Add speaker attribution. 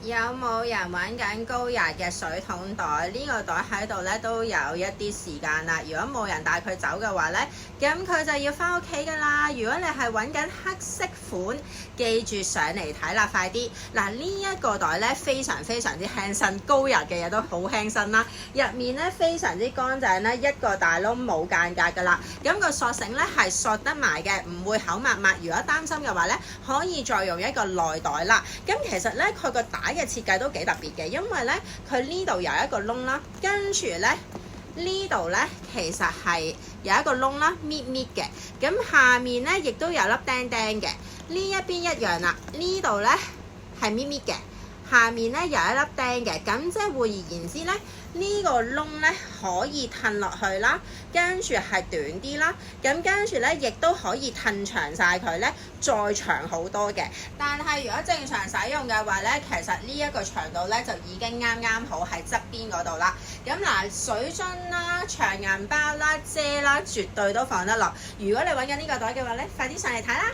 Speaker 1: 有冇人揾緊高日嘅水桶袋？呢個袋喺度咧都有一啲時間啦。如果冇人帶佢走嘅話咧，咁佢就要翻屋企㗎啦。如果你係揾緊黑色款，記住上嚟睇啦，快啲！嗱，呢一個袋咧非常之輕身，高日嘅嘢都好輕身啦。入面咧非常之乾淨咧，一個大窿冇間隔㗎啦。咁個索繩咧係索得埋嘅，唔會口密密。如果擔心嘅話咧，可以再用一個內袋啦。咁其實咧佢個帶嘅設計都幾特別嘅，因為咧佢呢度有一個窿啦，跟住咧呢度咧其實係有一個窿啦，搣嘅，咁下面咧亦都有粒釘嘅，呢一邊一樣啦，呢度咧係搣嘅，下面咧有一粒釘嘅，咁即係換而言之咧，呢個窿咧可以褪落去啦，跟住係短啲啦，咁跟住咧亦都可以褪長晒佢咧，再長好多嘅。但係如果正常使用嘅話咧，其實呢一個長度咧就已經啱好喺側邊嗰度啦。咁嗱，水樽啦、長銀包啦、遮啦，絕對都放得落。如果你揾緊呢個袋嘅話咧，快啲上嚟睇啦！